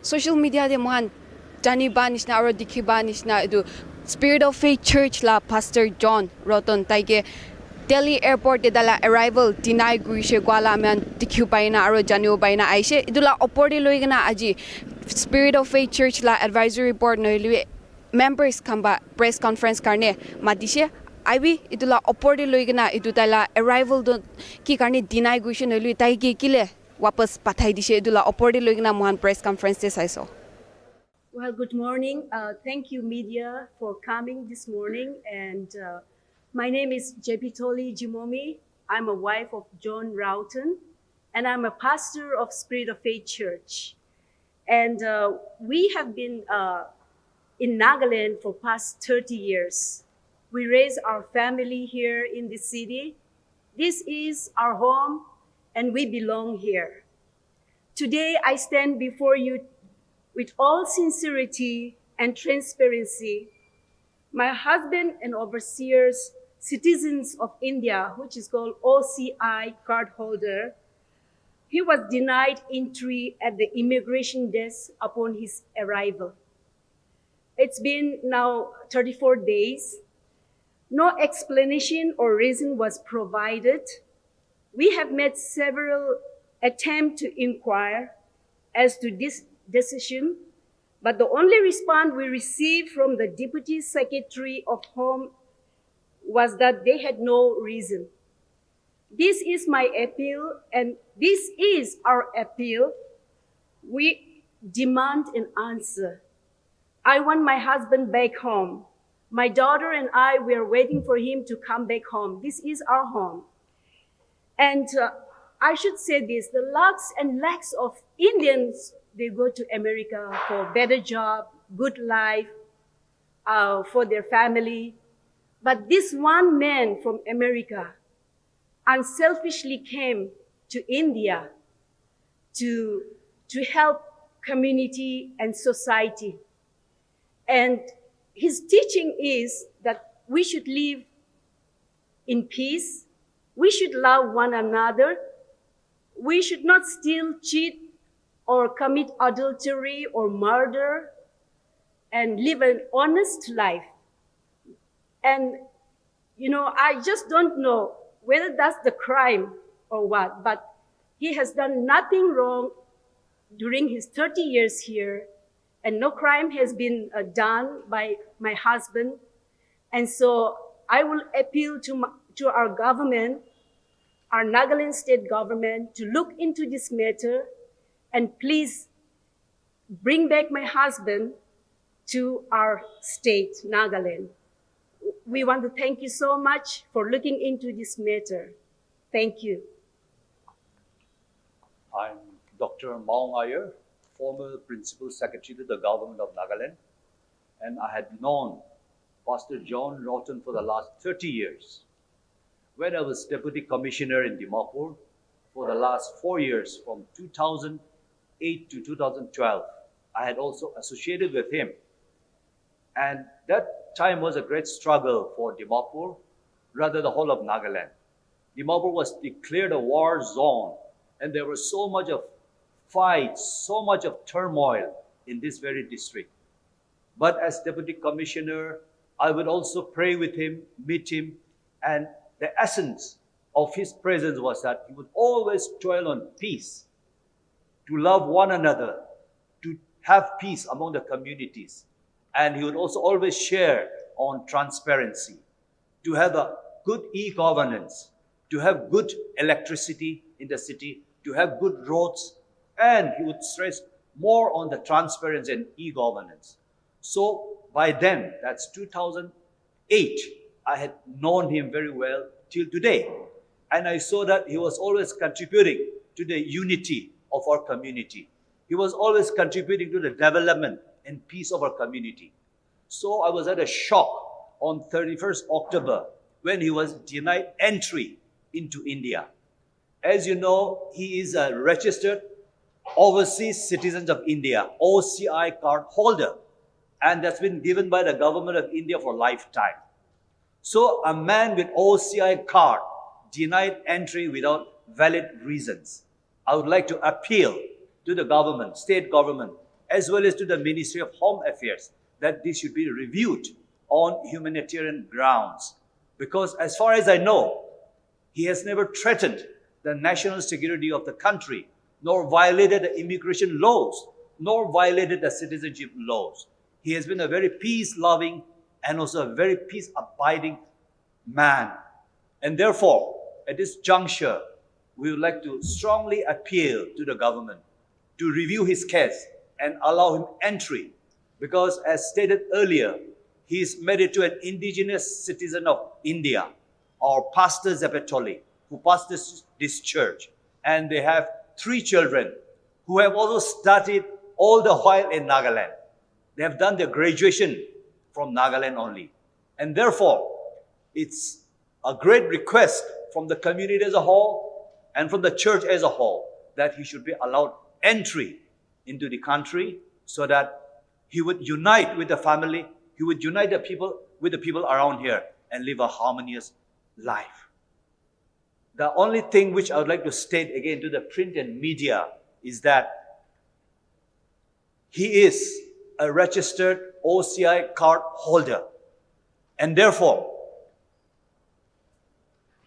social media de mohan jani ba nishna aro dikhi ba nishna edu Spirit of Faith Church la Pastor John Roughton taige Delhi airport de dala arrival deny guishe gwala man dikhu paina aro janio paina aise idula oporde loigana aji Spirit of Faith Church la advisory board noilui members kamba press conference karne madishe Ivy idula oporde loigana idutala arrival do ki karne deny guishe noilui taigi kile wapas pathai dishe idula oporde loigana mohan press conference de saiso. Well, good morning. Thank you, media, for coming this morning. And my name is Jepitoli Jimomi. I'm a wife of John Roughton, and I'm a pastor of Spirit of Faith Church. And we have been in Nagaland for past 30 years. We raised our family here in the city. This is our home, and we belong here. Today, I stand before you with all sincerity and transparency. My husband and overseers, citizens of India, which is called OCI card holder, he was denied entry at the immigration desk upon his arrival. It's been now 34 days. No explanation or reason was provided. We have made several attempts to inquire as to this decision, but the only response we received from the Deputy Secretary of Home was that they had no reason. This is my appeal, and this is our appeal. We demand an answer. I want my husband back home. My daughter and I, we are waiting for him to come back home. This is our home. And I should say this, the lakhs and lakhs of Indians, they go to America for better job, good life, for their family. But this one man from America unselfishly came to India to help community and society. And his teaching is that we should live in peace. We should love one another. We should not steal, cheat, or commit adultery or murder, and live an honest life. And, I just don't know whether that's the crime or what, but he has done nothing wrong during his 30 years here, and no crime has been done by my husband. And so I will appeal to our government, our Nagaland state government, to look into this matter and please bring back my husband to our state, Nagaland. We want to thank you so much for looking into this matter. Thank you. I'm Dr. Maung Iyer, former Principal Secretary to the Government of Nagaland, and I had known Pastor John Roughton for the last 30 years. When I was Deputy Commissioner in Dimapur for the last 4 years, from 2008 to 2012, I had also associated with him. And that time was a great struggle for Dimapur, rather the whole of Nagaland. Dimapur was declared a war zone, and there was so much of fights, so much of turmoil in this very district. But as Deputy Commissioner, I would also pray with him, meet him, and the essence of his presence was that he would always dwell on peace, to love one another, to have peace among the communities. And he would also always share on transparency, to have a good e-governance, to have good electricity in the city, to have good roads, and he would stress more on the transparency and e-governance. So by then, that's 2008, I had known him very well till today. And I saw that he was always contributing to the unity of our community. He was always contributing to the development and peace of our community. So I was at a shock on 31st October when he was denied entry into India. As you know, he is a registered Overseas Citizens of India, OCI card holder, and that's been given by the government of India for lifetime. So a man with OCI card denied entry without valid reasons. I would like to appeal to the government, state government, as well as to the Ministry of Home Affairs, that this should be reviewed on humanitarian grounds. Because as far as I know, he has never threatened the national security of the country, nor violated the immigration laws, nor violated the citizenship laws. He has been a very peace-loving and also a very peace-abiding man. And therefore, at this juncture, we would like to strongly appeal to the government to review his case and allow him entry. Because as stated earlier, he is married to an indigenous citizen of India, our Pastor Zapatoli, who pastors this church. And they have 3 children who have also studied all the while in Nagaland. They have done their graduation from Nagaland only. And therefore, it's a great request from the community as a whole and from the church as a whole that he should be allowed entry into the country so that he would unite with the family, he would unite the people with the people around here and live a harmonious life. The only thing which I would like to state again to the print and media is that he is a registered OCI card holder, and therefore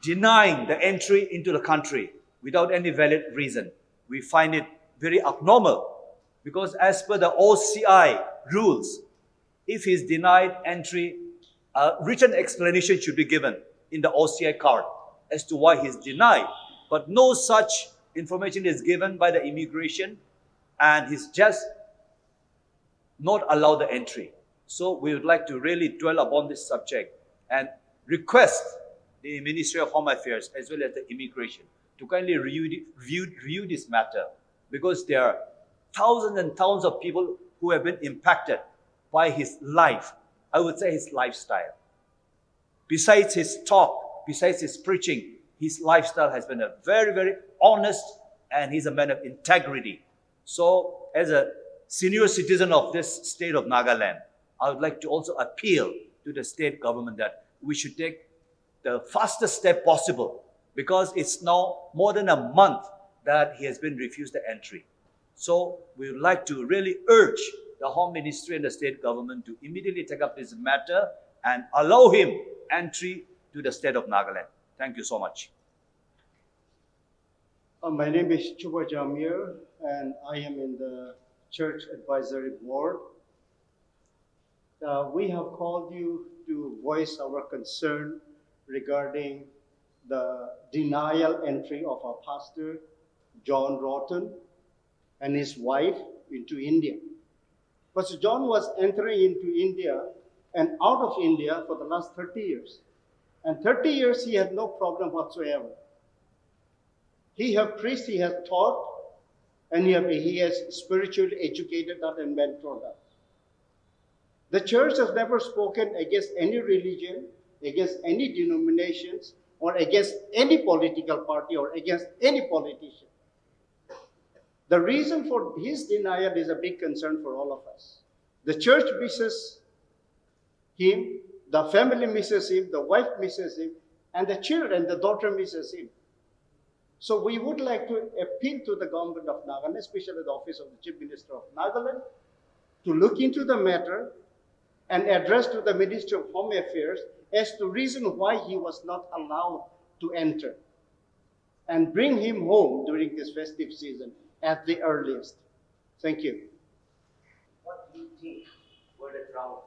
denying the entry into the country without any valid reason, we find it very abnormal. Because as per the OCI rules, if he is denied entry, a written explanation should be given in the OCI card as to why he is denied. But no such information is given by the immigration, and he's just not allowed the entry. So we would like to really dwell upon this subject and request the Ministry of Home Affairs as well as the immigration to kindly review this matter, because there are thousands and thousands of people who have been impacted by his life, I would say his lifestyle. Besides his talk, besides his preaching, his lifestyle has been a very, very honest, and he's a man of integrity. So as a senior citizen of this state of Nagaland, I would like to also appeal to the state government that we should take the fastest step possible, because it's now more than a month that he has been refused the entry. So we would like to really urge the Home Ministry and the state government to immediately take up this matter and allow him entry to the state of Nagaland. Thank you so much. My name is Chuba Jamir, and I am in the Church Advisory Board. We have called you to voice our concern regarding the denial entry of our pastor, John Roughton, and his wife into India. Pastor John was entering into India and out of India for the last 30 years. And 30 years he had no problem whatsoever. He has preached, he has taught, and he has spiritually educated us and mentored us. The church has never spoken against any religion, against any denominations, or against any political party, or against any politician. The reason for his denial is a big concern for all of us. The church misses him, the family misses him, the wife misses him, and the children, the daughter misses him. So we would like to appeal to the government of Nagaland, especially the office of the Chief Minister of Nagaland, to look into the matter and address to the Ministry of Home Affairs as to reason why he was not allowed to enter, and bring him home during this festive season at the earliest. Thank you. What do you think were the grounds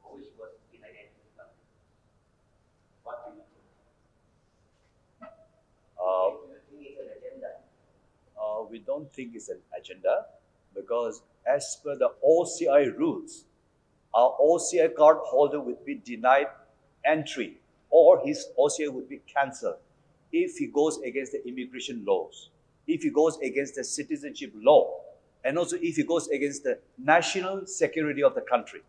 for which was denied entry? What do you think? Do you think it's an agenda? We don't think it's an agenda, because as per the OCI rules, our OCI card holder would be denied entry, or his OCI would be cancelled if he goes against the immigration laws, if he goes against the citizenship law, and also if he goes against the national security of the country.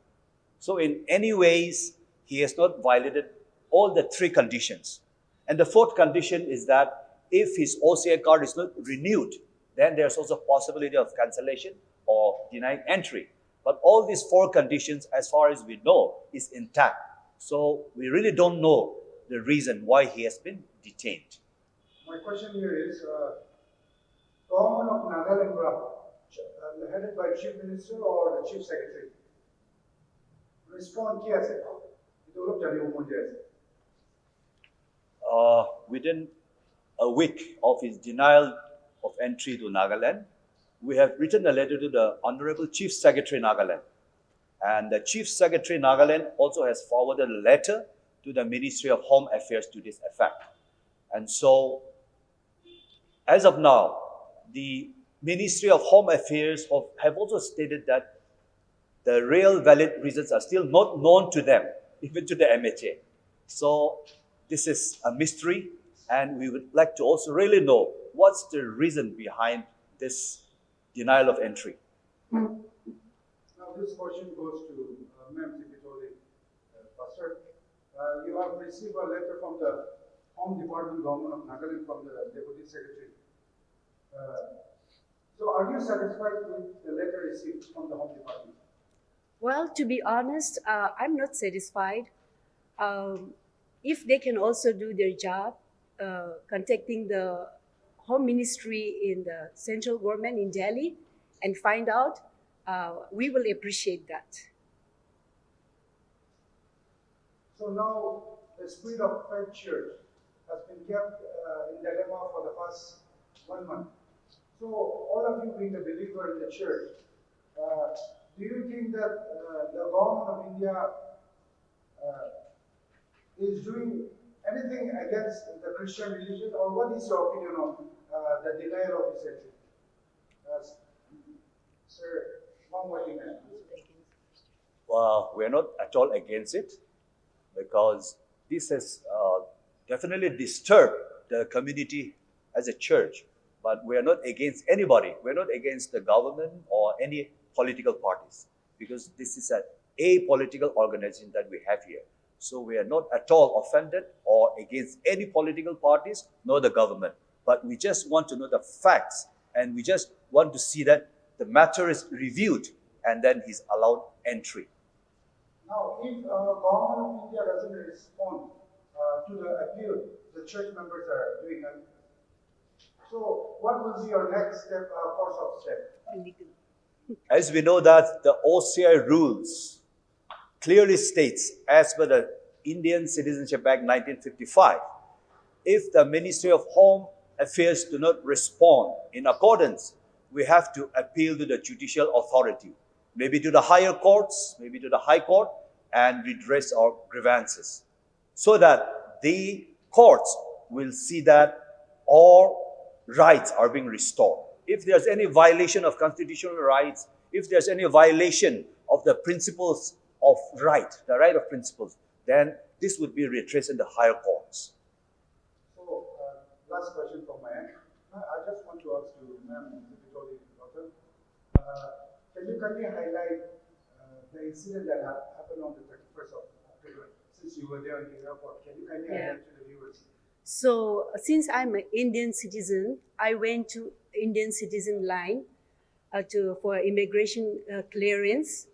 So in any ways, he has not violated all the 3 conditions. And the 4th condition is that if his OCI card is not renewed, then there's also possibility of cancellation or denying entry. But all these 4 conditions, as far as we know, is intact. So we really don't know the reason why he has been detained. My question here is, government of Nagaland headed by Chief Minister or the Chief Secretary. Respond किया से itu लोग jadi umum जैसे. Within a week of his denial of entry to Nagaland, we have written a letter to the Honorable Chief Secretary Nagaland. And the Chief Secretary Nagaland also has forwarded a letter to the Ministry of Home Affairs to this effect. And so, as of now, the Ministry of Home Affairs have also stated that the real valid reasons are still not known to them, even to the MHA. So this is a mystery, and we would like to also really know what's the reason behind this denial of entry. Now this question goes to Ma'am Tipitoli, Pastor. You have received a letter from the Home Department, Government of Nagaland, from the Deputy Secretary. So are you satisfied with the letter received from the Home Department? Well, to be honest, I'm not satisfied. If they can also do their job, contacting the Home Ministry in the central government in Delhi and find out, we will appreciate that. So now the spirit of Faith Church has been kept in dilemma for the past 1 month. So all of you being a believer in the church, do you think that the government of India is doing anything against the Christian religion, or what is your opinion on the denial of this entry? Sir, one more thing. Well, we're not at all against it, because this has definitely disturbed the community as a church. But we are not against anybody. We're not against the government or any political parties, because this is an apolitical organization that we have here. So we are not at all offended or against any political parties nor the government. But we just want to know the facts, and we just want to see that the matter is reviewed and then he's allowed entry. Now, if government of India doesn't respond to the appeal the church members are doing, so what will be your next step, course of step? As we know that the OCI rules clearly states, as per the Indian Citizenship Act 1955, if the Ministry of Home Affairs do not respond in accordance, we have to appeal to the judicial authority, maybe to the higher courts, maybe to the High Court, and redress our grievances, so that the courts will see that all rights are being restored. If there's any violation of constitutional rights, if there's any violation of the principles of right, the right of principles, then this would be redressed in the higher courts. So, last question from my end. I just want to ask you, Ma'am Tipitoli, can you kindly highlight the incident that happened on the 31st of October? Since you were there in the airport, can you kindly highlight to the viewers? So since I'm an Indian citizen, I went to Indian citizen line for immigration clearance,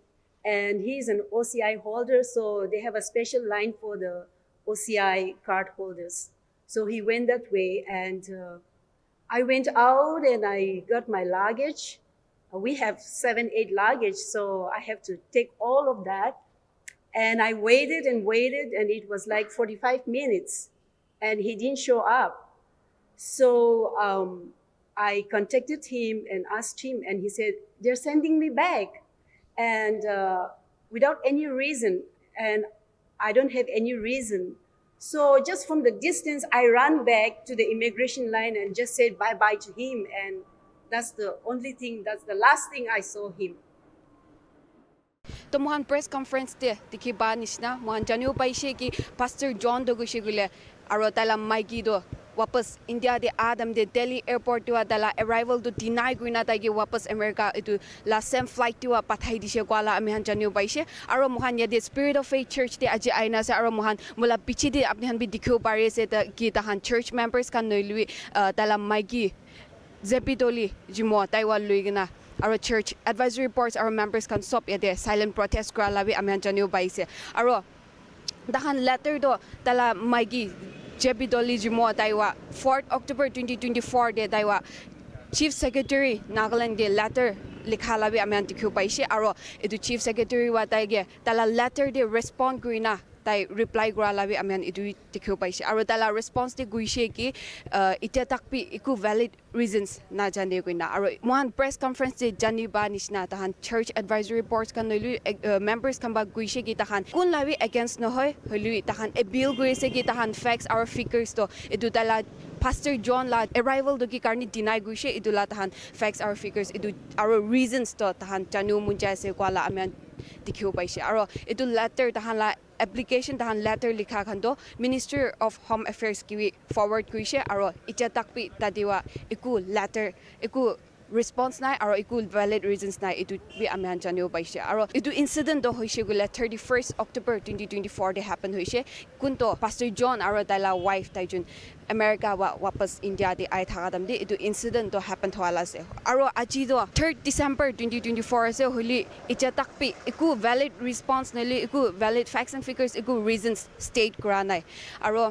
and he's an OCI holder, so they have a special line for the OCI card holders. So he went that way, and I went out and I got my luggage. We have 7-8 luggage, so I have to take all of that. And I waited and waited, and it was like 45 minutes. And he didn't show up. So I contacted him and asked him, and he said, they're sending me back. And without any reason, and I don't have any reason. So just from the distance, I ran back to the immigration line and just said bye-bye to him. And that's the only thing, that's the last thing I saw him. तो Mohan press conference दे दिखी बानिश ना मोहन जानियो पाइशे कि pastor John दो गुशे गुले आरो तला Mikey दो वापस इंडिया दे आदम दे दिल्ली एयरपोर्ट टुआ तला अराइवल दो डिनाई गुइना ताकि वापस अमेरिका इतु लास्ट सेम फ्लाइट टुआ पठाई दिशे क्वाला अमेहन जानियो पाइशे आरो मोहन यदे स्पिरिट ऑफ फेथ चर्च दे अजे आइना से आरो मोहन मुला पिछि दे अपने हन भी दिखो पारे से त कि तहन चर्च मेंबर्स का नइलुई तला Mikey जेपिटोली जिमो ताइवा लुइगना our church advisory reports our members can stop yade silent protest kra labi amyan janio baise aro dahan letter do tala maigi jebi doli jimo taiwa 4th October 2024 de taiwa chief secretary Nagaland ge letter likha labi amian tikhu paise aro edu chief secretary wa tai ge tala letter de respond grina tai reply gra labi amian edu tikhu paise aro tala response de guishe ki ite takpi iku valid reasons na jane guina aro one press conference de jani ba nishna tahan church advisory boards kan noilu members kan ba guishe ki tahan kun labi against no hoy holu tahan a bill guise ki tahan facts our figures to edu tala Pastor John la arrival do ki karni deny guishe edu la tahan facts our figures edu our reasons to tahan janu munja se kwala amian dikhiu paise aro edu letter tahan la application tahan letter likha khan do Minister of Home Affairs ki forward guishe aro icha takpi tadiwa iku letter iku response nai aro iku valid reasons nai edu bi amian janio paise aro edu incident do hoise gula 31st October 2024 de happen hoise kunto Pastor John aro dala wife taijun America wapas India de ai thagadam de edu incident do happen thwala se aro aji do 3rd December 2024 se holi icha takpi iku valid response nali iku valid facts and figures iku reasons state granai aro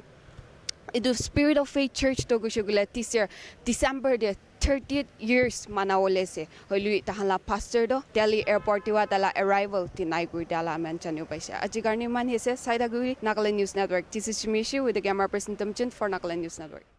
edu Spirit of Faith Church to gushugula this year December de 30th years manawole se holi tahala pastor do Delhi airport wa tala arrival tinai gui dala man chanu paisa ajigarni man hese saida gui Nagaland News Network. This is Shimishi with the camera person Tamchin for Nagaland News Network.